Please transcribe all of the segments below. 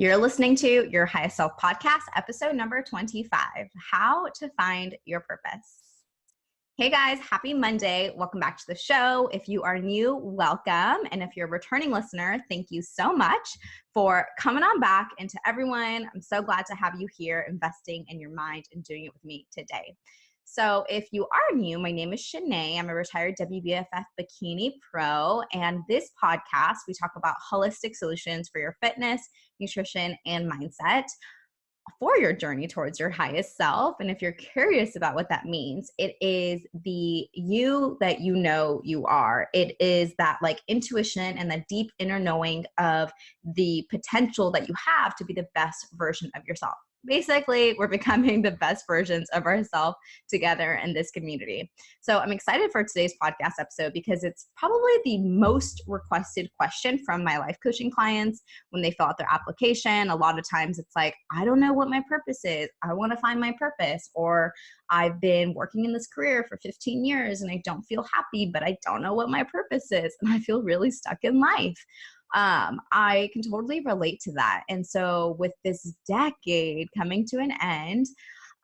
You're listening to Your Highest Self podcast, episode number 25, How to Find Your Purpose. Hey guys, happy Monday. Welcome back to the show. If you are new, welcome. And if you're a returning listener, thank you so much for coming on back. And to everyone, I'm so glad to have you here investing in your mind and doing it with me today. So if you are new, my name is Shanae. I'm a retired WBFF bikini pro. And this podcast, we talk about holistic solutions for your fitness, nutrition, and mindset for your journey towards your highest self. And if you're curious about what that means, it is the you that you know you are. It is that like intuition and the deep inner knowing of the potential that you have to be the best version of yourself. Basically, we're becoming the best versions of ourselves together in this community. So I'm excited for today's podcast episode because it's probably the most requested question from my life coaching clients when they fill out their application. A lot of times it's like, I don't know what my purpose is. I want to find my purpose. Or I've been working in this career for 15 years and I don't feel happy, but I don't know what my purpose is. And I feel really stuck in life. I can totally relate to that. And so with this decade coming to an end,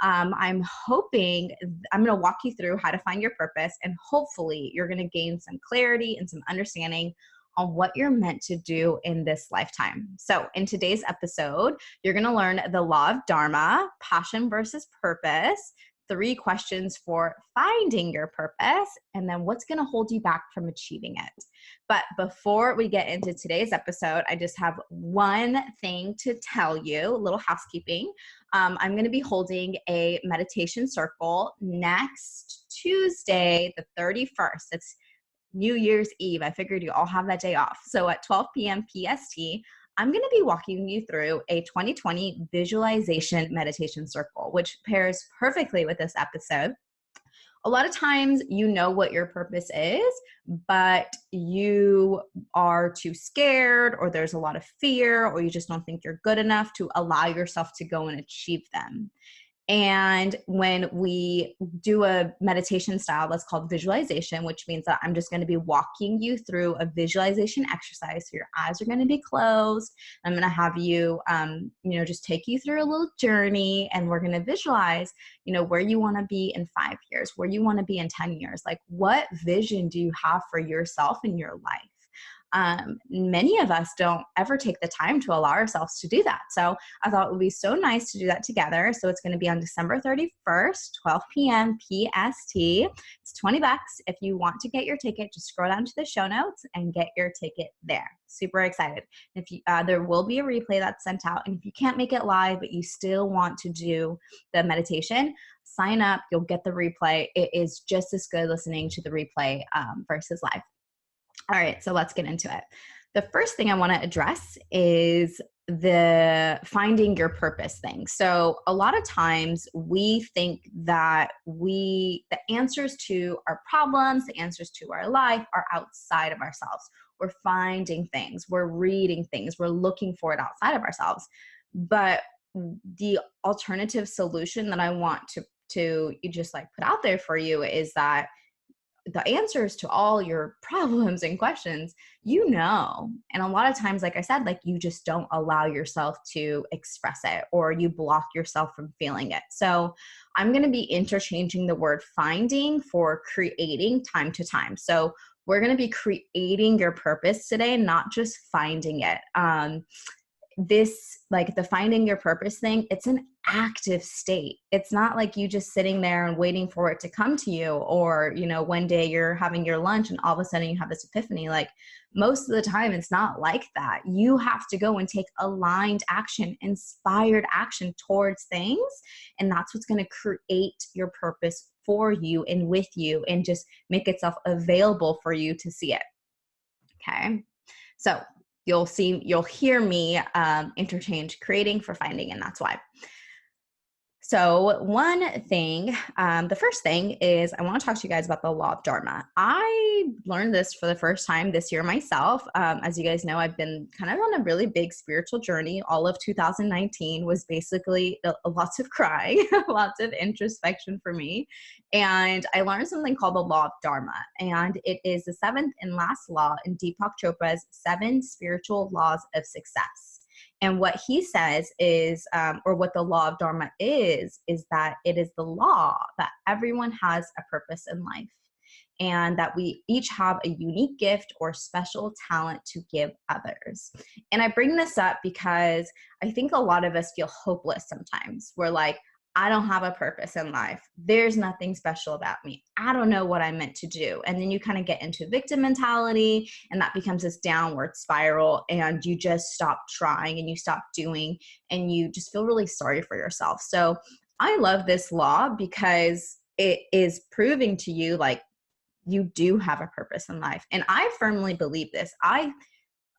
I'm hoping I'm going to walk you through how to find your purpose, and hopefully you're going to gain some clarity and some understanding on what you're meant to do in this lifetime. So in today's episode, you're going to learn the law of dharma, passion versus purpose, 3 questions for finding your purpose, and then what's going to hold you back from achieving it. But before we get into today's episode, I just have one thing to tell you, a little housekeeping. I'm going to be holding a meditation circle next Tuesday, the 31st. It's New Year's Eve. I figured you all have that day off. So at 12 p.m. PST, I'm going to be walking you through a 2020 visualization meditation circle, which pairs perfectly with this episode. A lot of times you know what your purpose is, but you are too scared, or there's a lot of fear, or you just don't think you're good enough to allow yourself to go and achieve them. And when we do a meditation style that's called visualization, which means that I'm just going to be walking you through a visualization exercise. So your eyes are going to be closed. I'm going to have you, just take you through a little journey, and we're going to visualize, where you want to be in 5 years, where you want to be in 10 years. Like, what vision do you have for yourself in your life? Many of us don't ever take the time to allow ourselves to do that. So I thought it would be so nice to do that together. So it's going to be on December 31st, 12 p.m. PST. It's $20. If you want to get your ticket, just scroll down to the show notes and get your ticket there. Super excited. If you, there will be a replay that's sent out. And if you can't make it live, but you still want to do the meditation, sign up. You'll get the replay. It is just as good listening to the replay versus live. All right, so let's get into it. The first thing I want to address is the finding your purpose thing. So a lot of times we think that the answers to our problems, the answers to our life are outside of ourselves. We're finding things, we're reading things, we're looking for it outside of ourselves. But the alternative solution that I want to just like put out there for you is that the answers to all your problems and questions, and a lot of times, like I said, like you just don't allow yourself to express it, or you block yourself from feeling it. So I'm going to be interchanging the word finding for creating time to time. So we're going to be creating your purpose today, not just finding it. The finding your purpose thing, it's an active state. It's not like you just sitting there and waiting for it to come to you, or, one day you're having your lunch and all of a sudden you have this epiphany. Like, most of the time it's not like that. You have to go and take aligned action, inspired action towards things. And that's what's going to create your purpose for you and with you, and just make itself available for you to see it. Okay. So you'll hear me interchange creating for finding, and that's why. So one thing, the first thing is I want to talk to you guys about the law of dharma. I learned this for the first time this year myself. As you guys know, I've been kind of on a really big spiritual journey. All of 2019 was basically lots of crying, lots of introspection for me. And I learned something called the law of dharma. And it is the 7th and last law in Deepak Chopra's 7 spiritual laws of success. And what he says is, or what the law of dharma is that it is the law that everyone has a purpose in life, and that we each have a unique gift or special talent to give others. And I bring this up because I think a lot of us feel hopeless sometimes. We're like, I don't have a purpose in life. There's nothing special about me. I don't know what I'm meant to do. And then you kind of get into victim mentality, and that becomes this downward spiral, and you just stop trying and you stop doing, and you just feel really sorry for yourself. So I love this law because it is proving to you like you do have a purpose in life. And I firmly believe this. I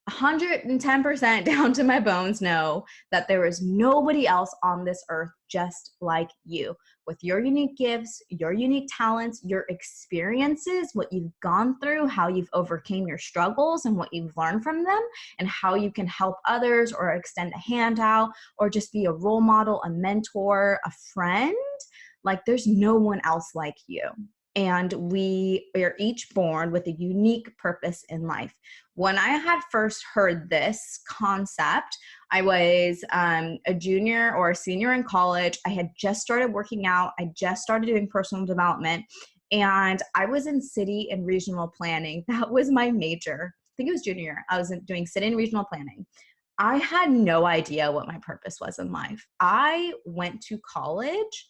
110% down to my bones know that there is nobody else on this earth just like you, with your unique gifts, your unique talents, your experiences, what you've gone through, how you've overcame your struggles and what you've learned from them, and how you can help others or extend a hand out or just be a role model, a mentor, a friend. Like, there's no one else like you. And we are each born with a unique purpose in life. When I had first heard this concept, I was a junior or a senior in college. I had just started working out. I just started doing personal development. And I was in city and regional planning. That was my major. I think it was junior year. I was doing city and regional planning. I had no idea what my purpose was in life. I went to college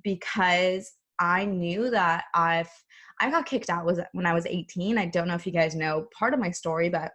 because I knew that I got kicked out when I was 18. I don't know if you guys know part of my story, but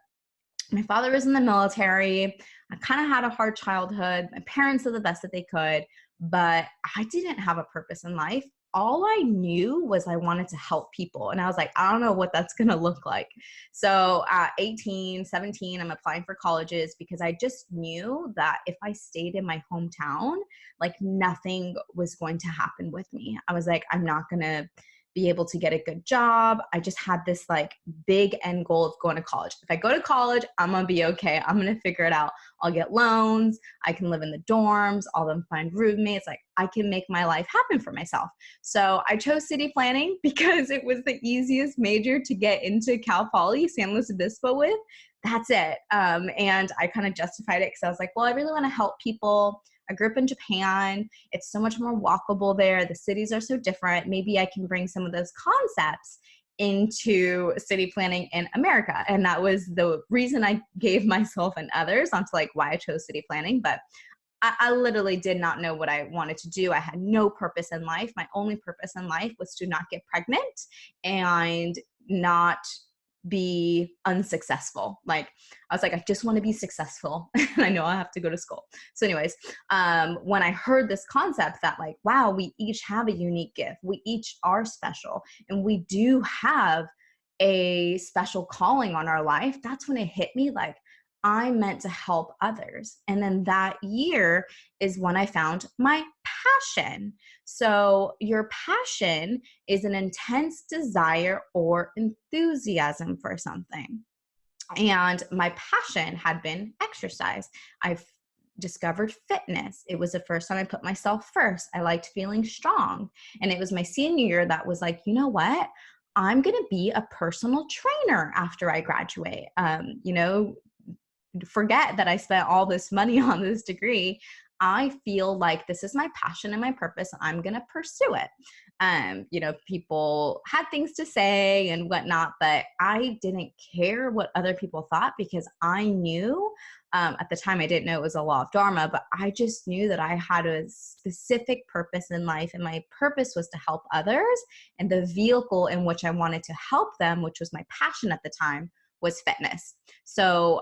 my father was in the military. I kind of had a hard childhood. My parents did the best that they could, but I didn't have a purpose in life. All I knew was I wanted to help people. And I was like, I don't know what that's going to look like. So at 18, 17, I'm applying for colleges because I just knew that if I stayed in my hometown, like nothing was going to happen with me. I was like, I'm not going to be able to get a good job. I just had this like big end goal of going to college. If I go to college, I'm going to be okay. I'm going to figure it out. I'll get loans. I can live in the dorms. I'll then find roommates. Like, I can make my life happen for myself. So I chose city planning because it was the easiest major to get into Cal Poly San Luis Obispo with. That's it. And I kind of justified it because I was like, well, I really want to help people. I grew up in Japan. It's so much more walkable there. The cities are so different. Maybe I can bring some of those concepts into city planning in America. And that was the reason I gave myself and others onto like why I chose city planning. But I literally did not know what I wanted to do. I had no purpose in life. My only purpose in life was to not get pregnant and not be unsuccessful. Like, I was like, I just want to be successful. And I know I have to go to school. So anyways, when I heard this concept that like, wow, we each have a unique gift. We each are special. And we do have a special calling on our life. That's when it hit me like, I'm meant to help others. And then that year is when I found my passion. So your passion is an intense desire or enthusiasm for something. And my passion had been exercise. I've discovered fitness. It was the first time I put myself first. I liked feeling strong. And it was my senior year that was like, you know what? I'm going to be a personal trainer after I graduate. Forget that I spent all this money on this degree. I feel like this is my passion and my purpose. I'm going to pursue it. People had things to say and whatnot, but I didn't care what other people thought because I knew at the time I didn't know it was a law of dharma, but I just knew that I had a specific purpose in life, and my purpose was to help others. And the vehicle in which I wanted to help them, which was my passion at the time, was fitness. So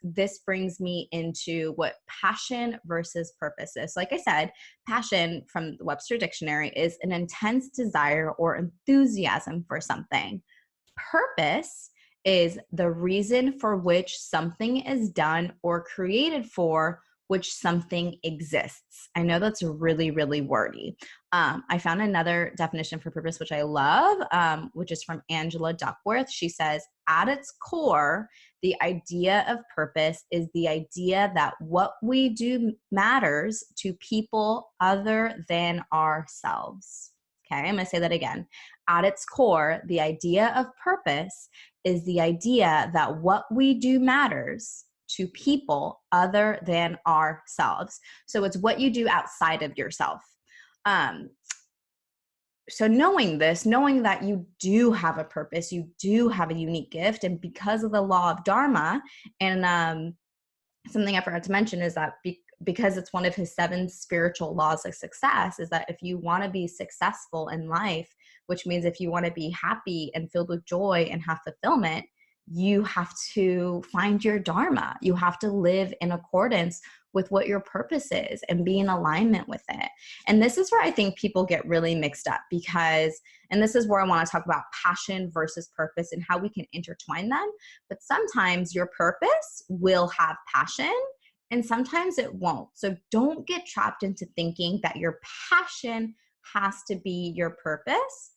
this brings me into what passion versus purpose is. So like I said, passion from the Webster Dictionary is an intense desire or enthusiasm for something. Purpose is the reason for which something is done or created for which something exists. I know that's really, really wordy. I found another definition for purpose, which I love, which is from Angela Duckworth. She says, at its core, the idea of purpose is the idea that what we do matters to people other than ourselves. Okay, I'm going to say that again. At its core, the idea of purpose is the idea that what we do matters to people other than ourselves. So it's what you do outside of yourself. Um, so knowing this, knowing that you do have a purpose, you do have a unique gift, and because of the law of dharma, and something I forgot to mention is that because it's one of his 7 spiritual laws of success, is that if you want to be successful in life, which means if you want to be happy and filled with joy and have fulfillment, you have to find your dharma. You have to live in accordance with what your purpose is and be in alignment with it. And this is where I think people get really mixed up because, and this is where I want to talk about passion versus purpose and how we can intertwine them. But sometimes your purpose will have passion and sometimes it won't. So don't get trapped into thinking that your passion has to be your purpose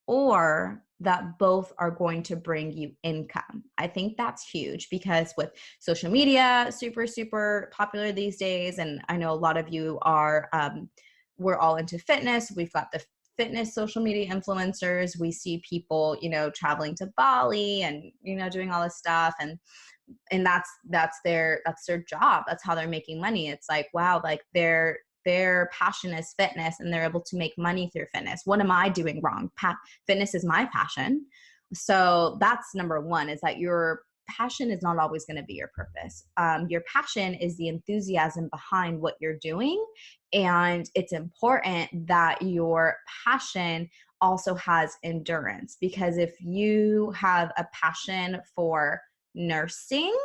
or that both are going to bring you income. I think that's huge because with social media, super, super popular these days, and I know a lot of you are, we're all into fitness. We've got the fitness social media influencers. We see people, traveling to Bali and, doing all this stuff. And that's their job. That's how they're making money. It's like, wow, like their passion is fitness and they're able to make money through fitness. What am I doing wrong? Fitness is my passion. So that's number one, is that your passion is not always going to be your purpose. Your passion is the enthusiasm behind what you're doing. And it's important that your passion also has endurance, because if you have a passion for nursing,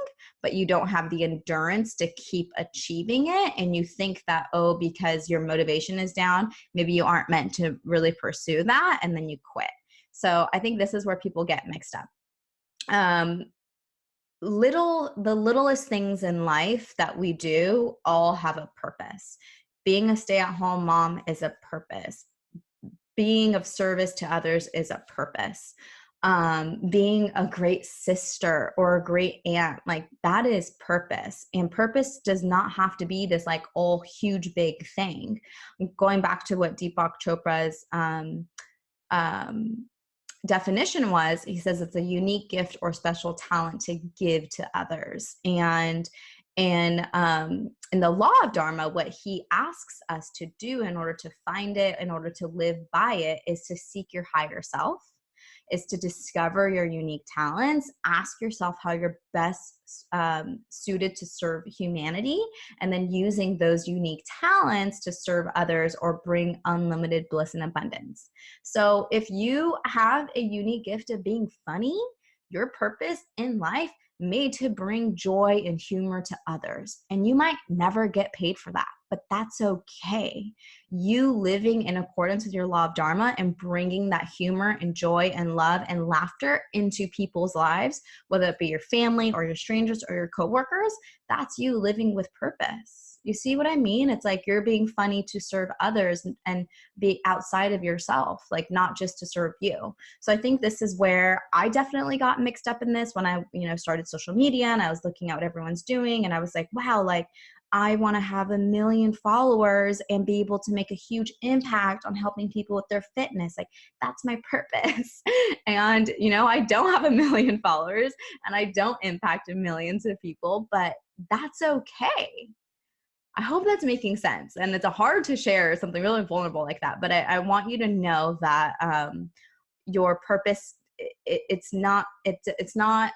but you don't have the endurance to keep achieving it, and you think that, oh, because your motivation is down, maybe you aren't meant to really pursue that, and then you quit. So I think this is where people get mixed up. The littlest things in life that we do all have a purpose. Being a stay-at-home mom is a purpose. Being of service to others is a purpose. Being a great sister or a great aunt, like that is purpose. And purpose does not have to be this like all huge big thing. Going back to what Deepak Chopra's definition was, he says it's a unique gift or special talent to give to others. And in the law of dharma, what he asks us to do in order to find it, in order to live by it, is to seek your higher self, is to discover your unique talents, ask yourself how you're best suited to serve humanity, and then using those unique talents to serve others or bring unlimited bliss and abundance. So if you have a unique gift of being funny, your purpose in life made to bring joy and humor to others. And you might never get paid for that, but that's okay. You living in accordance with your law of dharma and bringing that humor and joy and love and laughter into people's lives, whether it be your family or your strangers or your coworkers, that's you living with purpose. You see what I mean? It's like you're being funny to serve others and be outside of yourself, like not just to serve you. So I think this is where I definitely got mixed up in this when I, started social media and I was looking at what everyone's doing. And I was like, wow, like I want to have 1 million followers and be able to make a huge impact on helping people with their fitness. Like that's my purpose. And, I don't have 1 million followers and I don't impact millions of people, but that's okay. I hope that's making sense. And it's hard to share something really vulnerable like that, but I want you to know that your purpose, it's not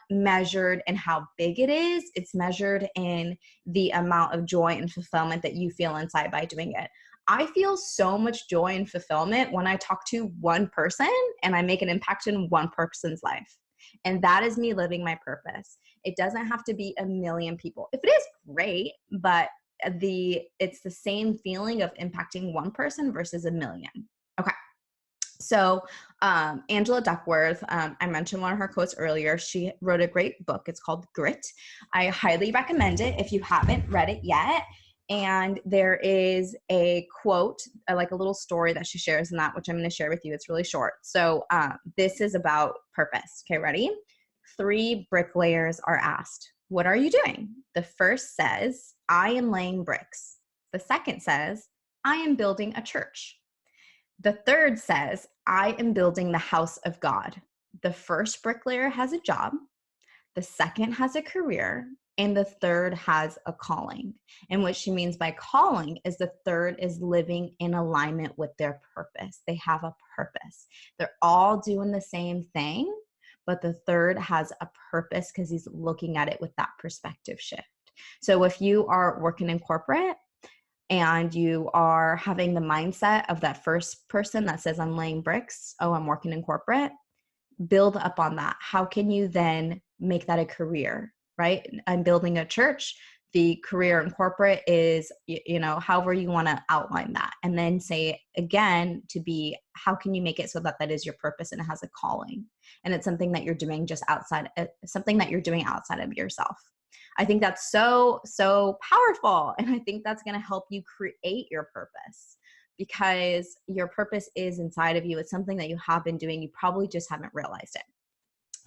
measured in how big it is. It's measured in the amount of joy and fulfillment that you feel inside by doing it. I feel so much joy and fulfillment when I talk to one person and I make an impact in one person's life. And that is me living my purpose. It doesn't have to be 1 million people. If it is, great, but it's the same feeling of impacting one person versus 1 million. Okay. So Angela Duckworth, I mentioned one of her quotes earlier. She wrote a great book. It's called Grit. I highly recommend it if you haven't read it yet. And there is a quote, like a little story that she shares in that, which I'm going to share with you. It's really short. So this is about purpose. Okay, ready? 3 bricklayers are asked, what are you doing? The first says, I am laying bricks. The second says, I am building a church. The third says, I am building the house of God. The first bricklayer has a job. The second has a career. And the third has a calling. And what she means by calling is the third is living in alignment with their purpose. They have a purpose. They're all doing the same thing, but the third has a purpose because he's looking at it with that perspective shift. So if you are working in corporate and you are having the mindset of that first person that says, I'm laying bricks, oh, I'm working in corporate, build up on that. How can you then make that a career, right? I'm building a church. The career in corporate is, however you want to outline that. And then say again to be, how can you make it so that that is your purpose and it has a calling? And it's something that you're doing something that you're doing outside of yourself. I think that's so, so powerful. And I think that's going to help you create your purpose, because your purpose is inside of you. It's something that you have been doing. You probably just haven't realized it.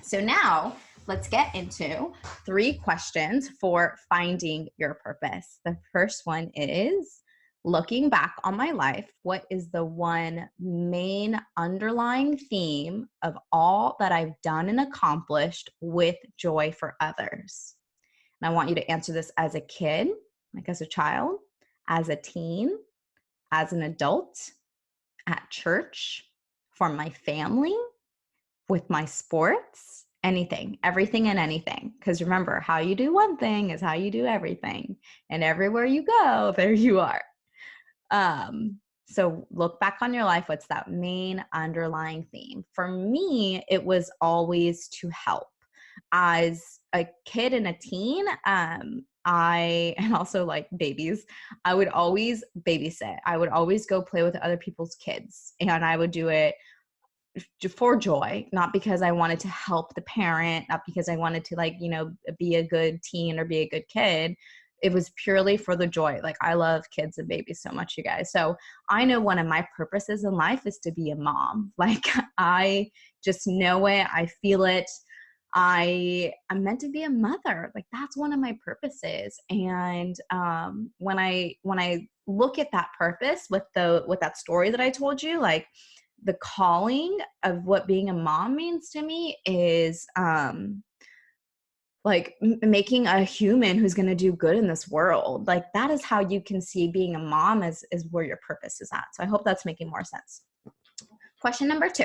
So now let's get into 3 questions for finding your purpose. The first one is, looking back on my life, what is the one main underlying theme of all that I've done and accomplished with joy for others? And I want you to answer this as a kid, like as a child, as a teen, as an adult, at church, for my family, with my sports, anything, everything and anything. Because remember, how you do one thing is how you do everything. And everywhere you go, there you are. So look back on your life. What's that main underlying theme? For me, it was always to help. As a kid and a teen, and also like babies, I would always babysit. I would always go play with other people's kids, and I would do it for joy, not because I wanted to help the parent, not because I wanted to be a good teen or be a good kid. It was purely for the joy. Like, I love kids and babies so much, you guys. So I know one of my purposes in life is to be a mom. Like, I just know it. I feel it. I'm meant to be a mother. Like, that's one of my purposes. And when I look at that purpose with that story that I told you, like, the calling of what being a mom means to me is making a human who's going to do good in this world. Like, that is how you can see being a mom is where your purpose is at. So I hope that's making more sense. Question number 2.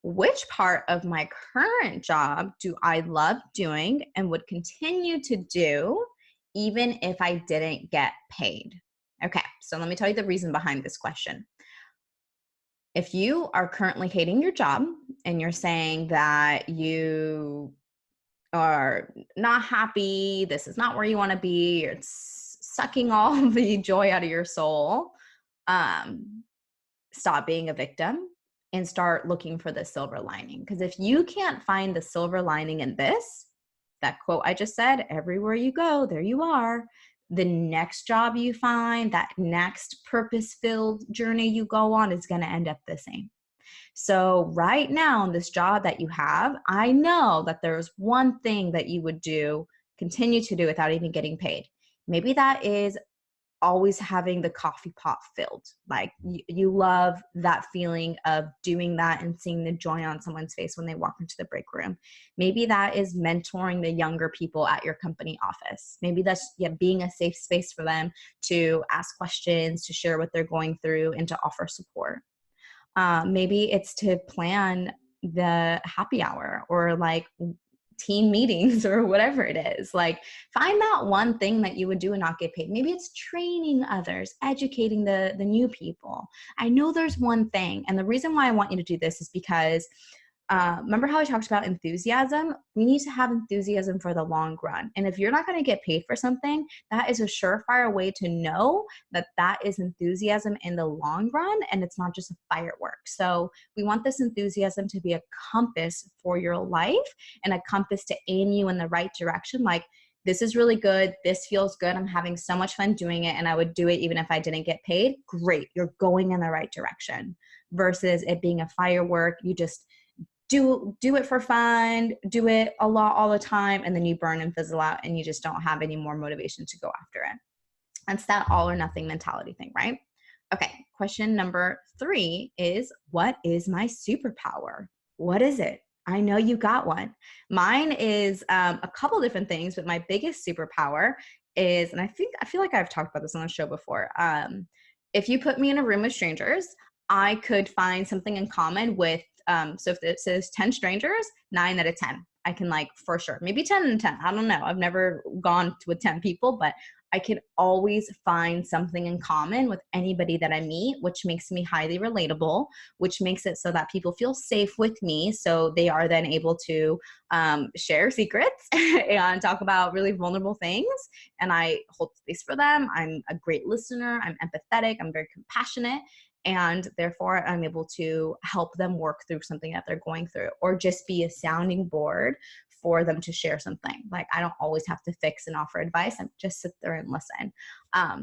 Which part of my current job do I love doing and would continue to do even if I didn't get paid? Okay, so let me tell you the reason behind this question. If you are currently hating your job and you're saying that you are not happy, this is not where you want to be, you're sucking all the joy out of your soul, stop being a victim and start looking for the silver lining. Because if you can't find the silver lining in this, that quote I just said, everywhere you go, there you are. The next job you find, that next purpose-filled journey you go on is going to end up the same. So right now in this job that you have, I know that there's one thing that you would continue to do without even getting paid. Maybe that is always having the coffee pot filled. Like, you love that feeling of doing that and seeing the joy on someone's face when they walk into the break room. Maybe that is mentoring the younger people at your company office. Maybe that's being a safe space for them to ask questions, to share what they're going through, and to offer support. Maybe it's to plan the happy hour or like team meetings or whatever it is. Like, find that one thing that you would do and not get paid. Maybe it's training others, educating the new people. I know there's one thing. And the reason why I want you to do this is because remember how I talked about enthusiasm? We need to have enthusiasm for the long run. And if you're not going to get paid for something, that is a surefire way to know that that is enthusiasm in the long run and it's not just a firework. So we want this enthusiasm to be a compass for your life and a compass to aim you in the right direction. Like, this is really good. This feels good. I'm having so much fun doing it, and I would do it even if I didn't get paid. Great. You're going in the right direction versus it being a firework. You just do it for fun, do it a lot all the time, and then you burn and fizzle out and you just don't have any more motivation to go after it. That's that all or nothing mentality thing, right? Okay, question number 3 is, what is my superpower? What is it? I know you got one. Mine is a couple different things, but my biggest superpower is, and I feel like I've talked about this on the show before. If you put me in a room with strangers, I could find something in common with. So if it says 10 strangers, 9 out of 10, I can like for sure, maybe 10 and 10. I don't know. I've never gone with 10 people, but I can always find something in common with anybody that I meet, which makes me highly relatable, which makes it so that people feel safe with me. So they are then able to share secrets and talk about really vulnerable things. And I hold space for them. I'm a great listener. I'm empathetic. I'm very compassionate. And therefore, I'm able to help them work through something that they're going through, or just be a sounding board for them to share something. Like, I don't always have to fix and offer advice. I just sit there and listen.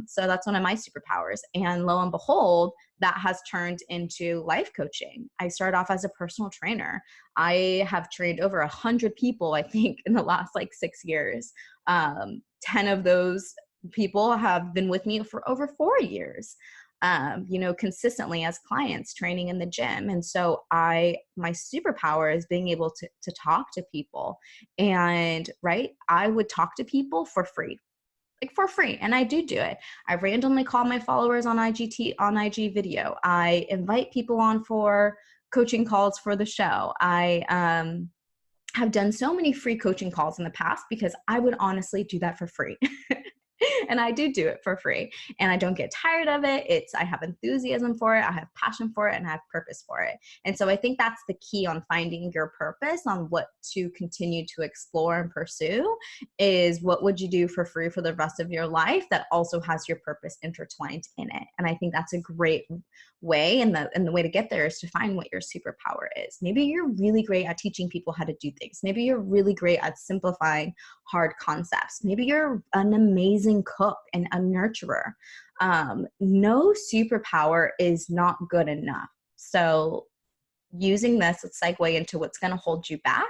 So that's one of my superpowers. And lo and behold, that has turned into life coaching. I started off as a personal trainer. I have trained over 100 people, I think, in the last like 6 years. 10 of those people have been with me for over 4 years. Consistently as clients training in the gym. And so my superpower is being able to talk to people. And right, I would talk to people for free, like for free. And I do it. I randomly call my followers on IG video. I invite people on for coaching calls for the show. I have done so many free coaching calls in the past because I would honestly do that for free. And I do it for free, and I don't get tired of it. I have enthusiasm for it. I have passion for it, and I have purpose for it. And so I think that's the key on finding your purpose, on what to continue to explore and pursue, is what would you do for free for the rest of your life that also has your purpose intertwined in it. And I think that's a great way, and the way to get there is to find what your superpower is. Maybe you're really great at teaching people how to do things. Maybe you're really great at simplifying hard concepts. Maybe you're an amazing cook and a nurturer. No superpower is not good enough. So using this, let's segue into what's going to hold you back.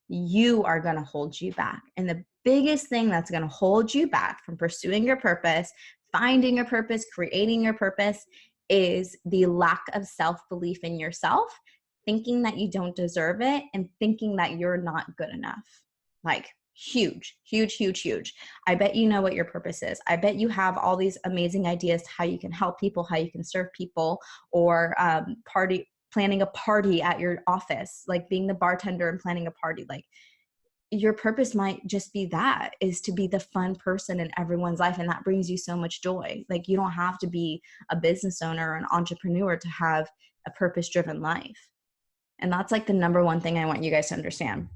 You are going to hold you back. And the biggest thing that's going to hold you back from pursuing your purpose, finding your purpose, creating your purpose, is the lack of self-belief in yourself, thinking that you don't deserve it, and thinking that you're not good enough. Like, huge, huge, huge, huge. I bet you know what your purpose is. I bet you have all these amazing ideas to how you can help people, how you can serve people, or planning a party at your office, like being the bartender and planning a party. Like, your purpose might just be that, is to be the fun person in everyone's life. And that brings you so much joy. Like, you don't have to be a business owner or an entrepreneur to have a purpose-driven life. And that's like the number one thing I want you guys to understand.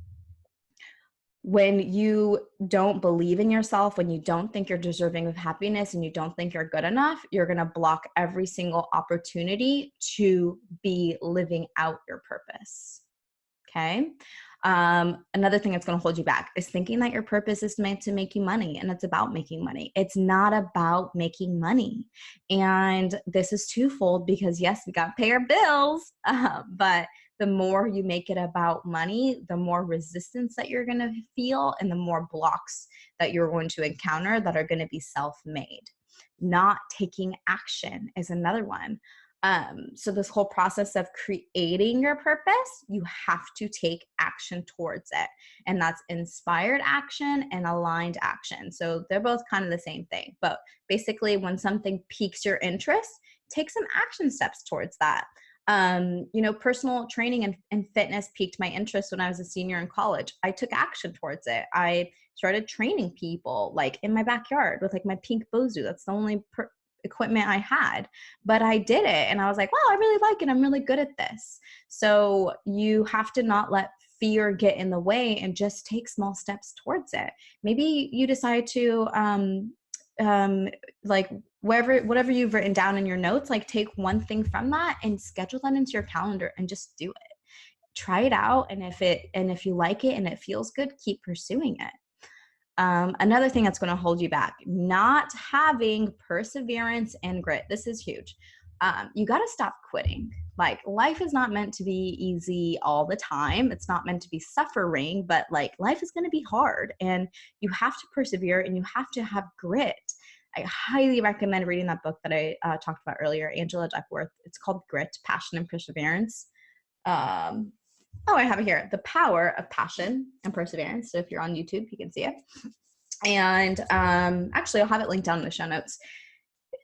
When you don't believe in yourself, when you don't think you're deserving of happiness, and you don't think you're good enough, you're going to block every single opportunity to be living out your purpose. Okay. Another thing that's going to hold you back is thinking that your purpose is meant to make you money, and it's about making money. It's not about making money. And this is twofold, because yes, we got to pay our bills, but the more you make it about money, the more resistance that you're going to feel, and the more blocks that you're going to encounter that are going to be self-made. Not taking action is another one. So this whole process of creating your purpose, you have to take action towards it. And that's inspired action and aligned action. So they're both kind of the same thing. But basically, when something piques your interest, take some action steps towards that. Personal training and fitness piqued my interest when I was a senior in college. I took action towards it. I started training people like in my backyard with like my pink Bozu. That's the only equipment I had, but I did it. And I was like, wow, I really like it. I'm really good at this. So you have to not let fear get in the way, and just take small steps towards it. Maybe you decide to, like whatever you've written down in your notes, like take one thing from that and schedule that into your calendar and just do it. Try it out. And if you like it and it feels good, keep pursuing it. Another thing that's going to hold you back, not having perseverance and grit. This is huge. You got to stop quitting. Like, life is not meant to be easy all the time. It's not meant to be suffering, but like, life is going to be hard, and you have to persevere, and you have to have grit. I highly recommend reading that book that I talked about earlier, Angela Duckworth. It's called Grit, Passion, and Perseverance. Oh, I have it here. The power of passion and perseverance. So if you're on YouTube, you can see it. And actually, I'll have it linked down in the show notes.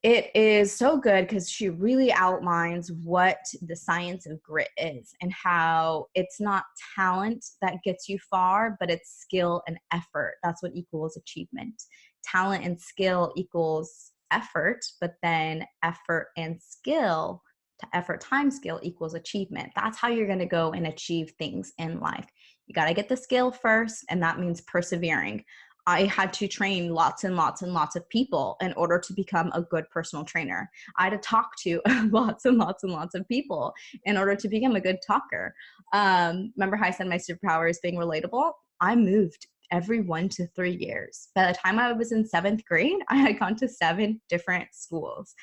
It is so good because she really outlines what the science of grit is and how it's not talent that gets you far, but it's skill and effort. That's what equals achievement. Talent and skill equals effort, but then effort and skill to effort times skill equals achievement. That's how you're going to go and achieve things in life. You got to get the skill first, and that means persevering. I had to train lots and lots and lots of people in order to become a good personal trainer. I had to talk to lots and lots and lots of people in order to become a good talker. Remember how I said my superpower is being relatable? I moved every 1 to 3 years. By the time I was in 7th grade, I had gone to 7 different schools.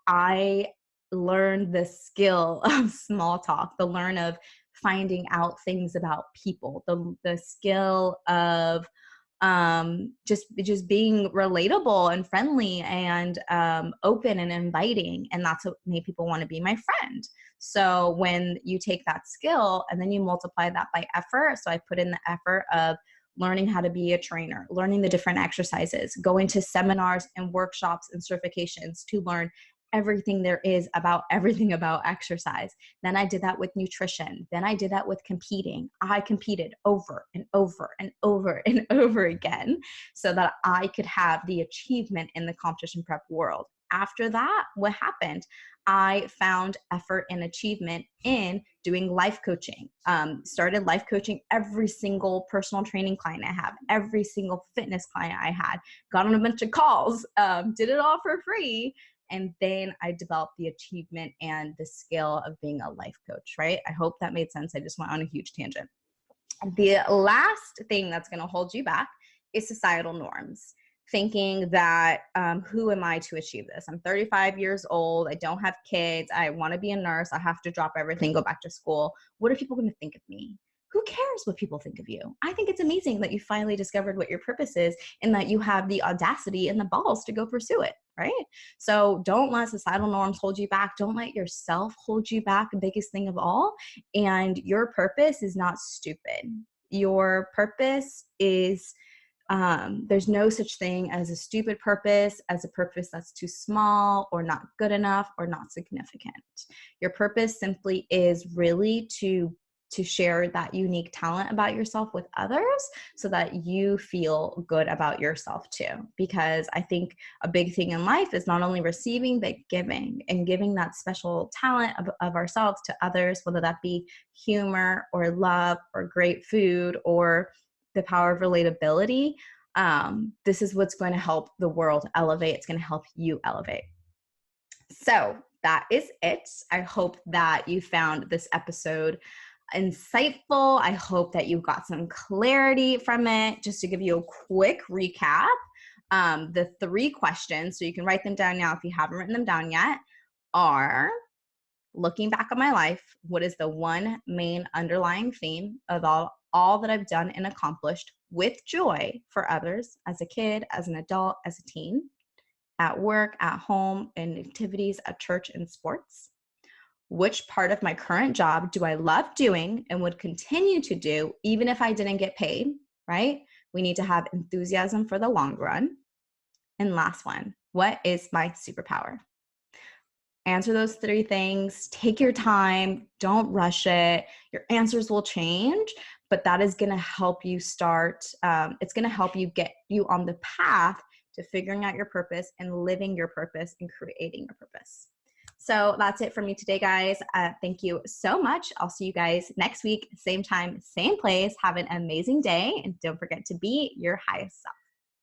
I learned the skill of small talk, the learn of finding out things about people, the skill of just being relatable and friendly and open and inviting. And that's what made people want to be my friend. So when you take that skill and then you multiply that by effort, so I put in the effort of learning how to be a trainer, learning the different exercises, going to seminars and workshops and certifications to learn everything there is about everything about exercise. Then I did that with nutrition. Then I did that with competing. I competed over and over and over and over again so that I could have the achievement in the competition prep world. After that, what happened? I found effort and achievement in doing life coaching. Started life coaching every single personal training client I have, every single fitness client I had, got on a bunch of calls, did it all for free. And then I developed the achievement and the skill of being a life coach, right? I hope that made sense. I just went on a huge tangent. The last thing that's going to hold you back is societal norms. Thinking that who am I to achieve this? I'm 35 years old. I don't have kids. I want to be a nurse. I have to drop everything, go back to school. What are people going to think of me? Who cares what people think of you? I think it's amazing that you finally discovered what your purpose is and that you have the audacity and the balls to go pursue it, right? So don't let societal norms hold you back. Don't let yourself hold you back, the biggest thing of all. And your purpose is not stupid. Your purpose is there's no such thing as a stupid purpose, as a purpose that's too small or not good enough or not significant. Your purpose simply is really to share that unique talent about yourself with others so that you feel good about yourself too. Because I think a big thing in life is not only receiving, but giving, and giving that special talent of ourselves to others, whether that be humor or love or great food or the power of relatability. This is what's going to help the world elevate. It's going to help you elevate. So that is it. I hope that you found this episode insightful. I hope that you got some clarity from it. Just to give you a quick recap, the 3 questions, so you can write them down now if you haven't written them down yet, are: looking back on my life, what is the one main underlying theme of all that I've done and accomplished with joy for others as a kid, as an adult, as a teen, at work, at home, in activities, at church, and sports? Which part of my current job do I love doing and would continue to do even if I didn't get paid, right? We need to have enthusiasm for the long run. And last one, what is my superpower? Answer those 3 things. Take your time. Don't rush it. Your answers will change, but that is going to help you start. It's going to help you get you on the path to figuring out your purpose and living your purpose and creating your purpose. So that's it for me today, guys. Thank you so much. I'll see you guys next week, same time, same place. Have an amazing day. And don't forget to be your highest self.